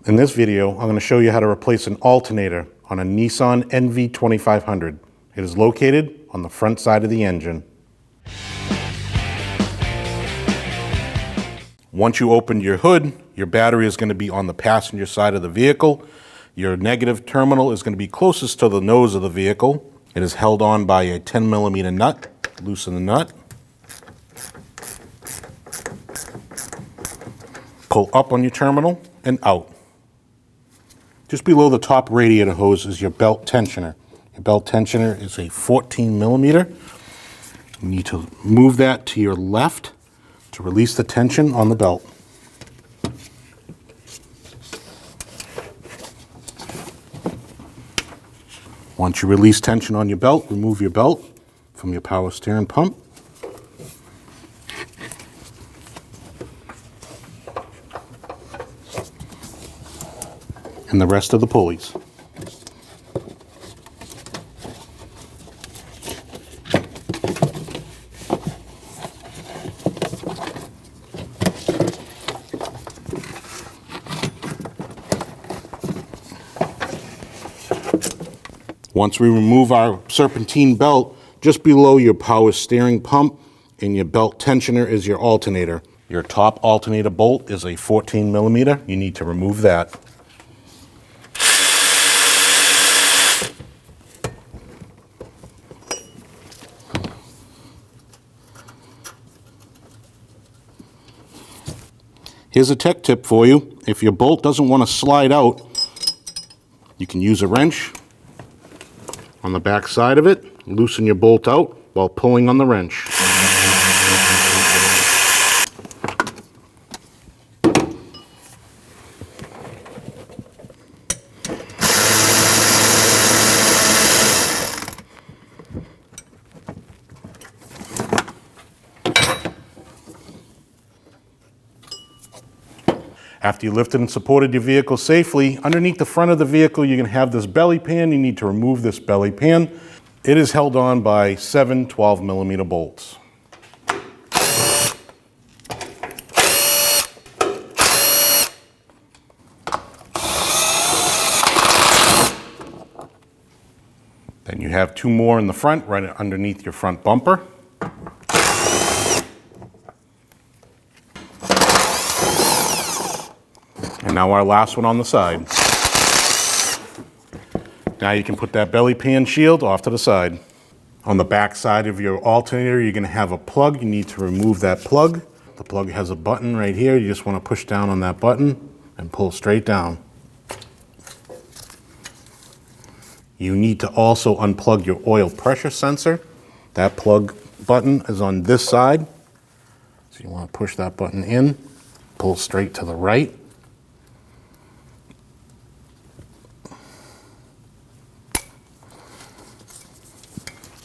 In this video, I'm going to show you how to replace an alternator on a Nissan NV2500. It is located on the front side of the engine. Once you open your hood, your battery is going to be on the passenger side of the vehicle. Your negative terminal is going to be closest to the nose of the vehicle. It is held on by a 10mm nut. Loosen the nut. Pull up on your terminal and out. Just below the top radiator hose is your belt tensioner. Your belt tensioner is a 14mm. You need to move that to your left to release the tension on the belt. Once you release tension on your belt, remove your belt from your power steering pump. And the rest of the pulleys. Once we remove our serpentine belt, just below your power steering pump and your belt tensioner is your alternator. Your top alternator bolt is a 14mm. You need to remove that. Here's a tech tip for you. If your bolt doesn't want to slide out, you can use a wrench on the back side of it. Loosen your bolt out while pulling on the wrench. After you lifted and supported your vehicle safely, underneath the front of the vehicle you're going to have this belly pan. You need to remove this belly pan. It is held on by 7 12mm bolts. Then you have 2 more in the front, right underneath your front bumper. And now our last one on the side. Now you can put that belly pan shield off to the side. On the back side of your alternator, you're going to have a plug. You need to remove that plug. The plug has a button right here. You just want to push down on that button and pull straight down. You need to also unplug your oil pressure sensor. That plug button is on this side. So you want to push that button in, pull straight to the right.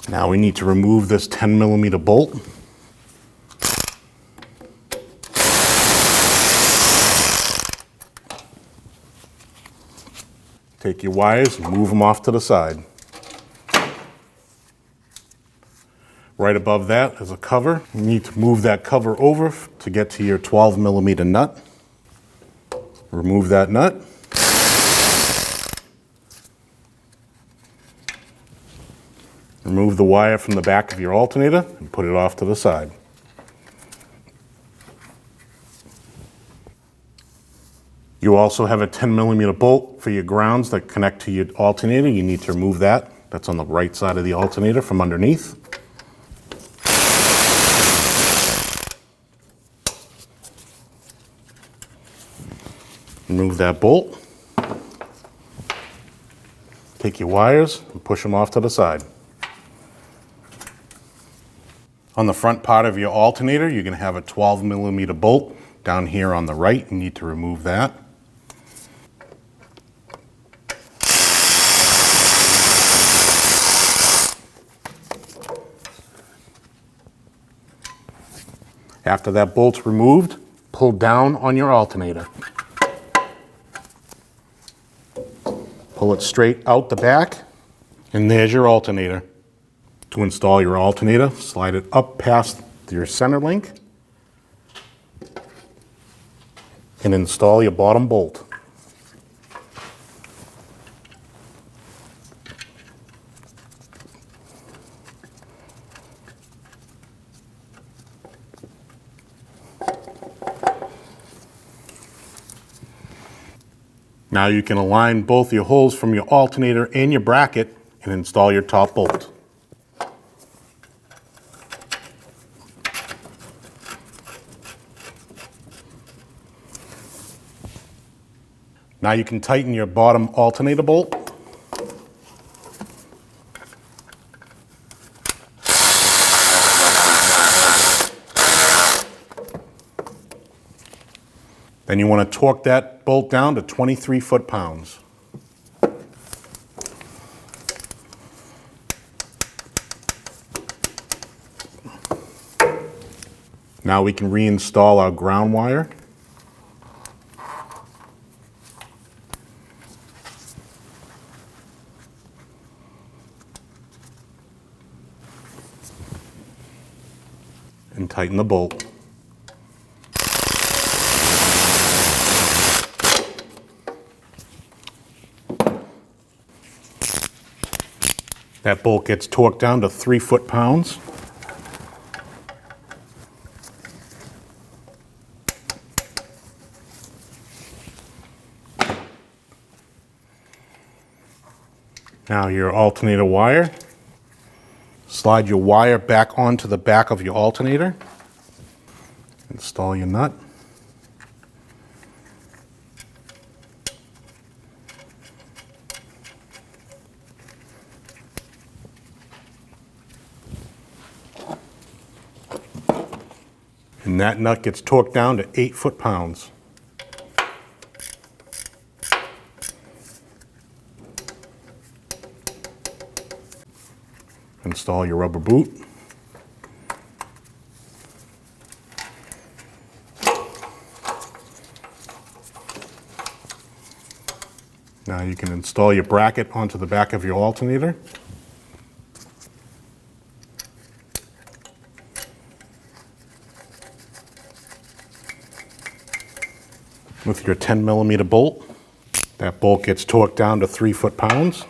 Now we need to remove this 10mm bolt. Take your wires and move them off to the side. Right above that is a cover. You need to move that cover over to get to your 12mm nut. Remove that nut. Remove the wire from the back of your alternator and put it off to the side. You also have a 10mm bolt for your grounds that connect to your alternator. You need to remove that. That's on the right side of the alternator from underneath. Remove that bolt. Take your wires and push them off to the side. On the front part of your alternator, you're going to have a 12mm bolt down here on the right. You need to remove that. After that bolt's removed, pull down on your alternator. Pull it straight out the back, and there's your alternator. To install your alternator, slide it up past your center link and install your bottom bolt. Now you can align both your holes from your alternator and your bracket and install your top bolt. Now you can tighten your bottom alternator bolt. Then you want to torque that bolt down to 23 foot-pounds. Now we can reinstall our ground wire. And tighten the bolt. That bolt gets torqued down to 3 foot-pounds. Now your alternator wire. Slide your wire back onto the back of your alternator. Install your nut. And that nut gets torqued down to 8 foot-pounds. Install your rubber boot. Now you can install your bracket onto the back of your alternator. With your 10mm bolt. That bolt gets torqued down to 3 foot-pounds.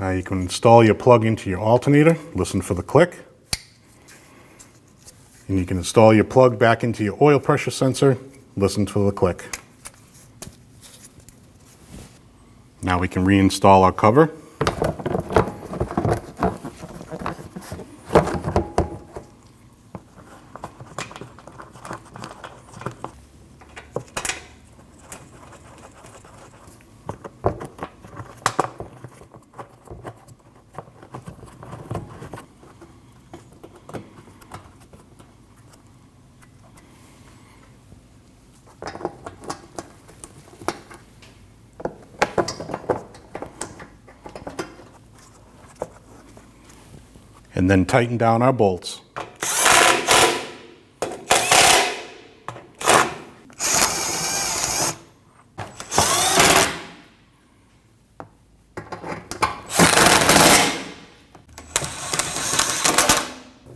Now you can install your plug into your alternator, listen for the click. And you can install your plug back into your oil pressure sensor, listen for the click. Now we can reinstall our cover. And then tighten down our bolts.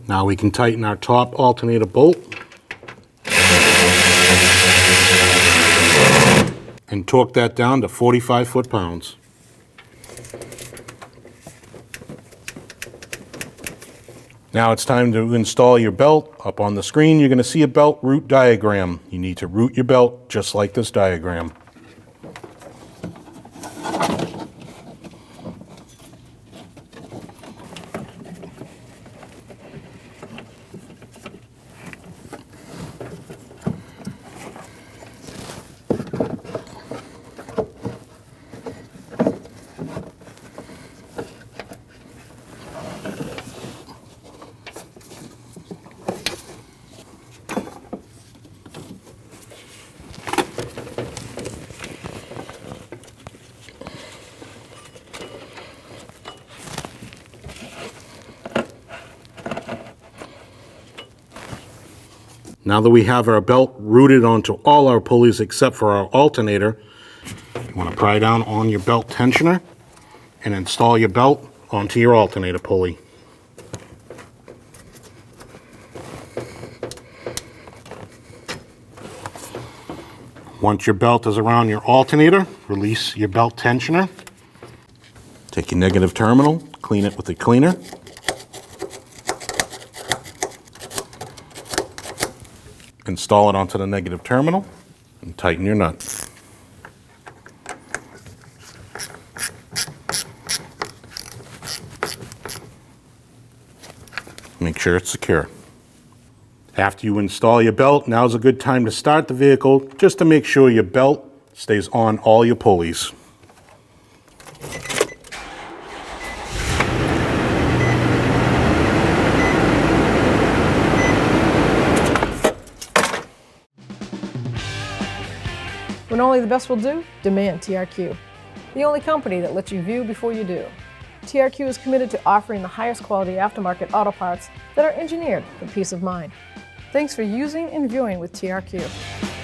Now we can tighten our top alternator bolt and torque that down to 45 foot-pounds. Now it's time to install your belt. Up on the screen, you're going to see a belt root diagram. You need to root your belt just like this diagram. Now that we have our belt routed onto all our pulleys except for our alternator, you want to pry down on your belt tensioner and install your belt onto your alternator pulley. Once your belt is around your alternator, release your belt tensioner. Take your negative terminal, clean it with a cleaner. Install it onto the negative terminal and tighten your nut. Make sure it's secure. After you install your belt, now's a good time to start the vehicle just to make sure your belt stays on all your pulleys. When only the best will do, demand TRQ. The only company that lets you view before you do. TRQ is committed to offering the highest quality aftermarket auto parts that are engineered for peace of mind. Thanks for using and viewing with TRQ.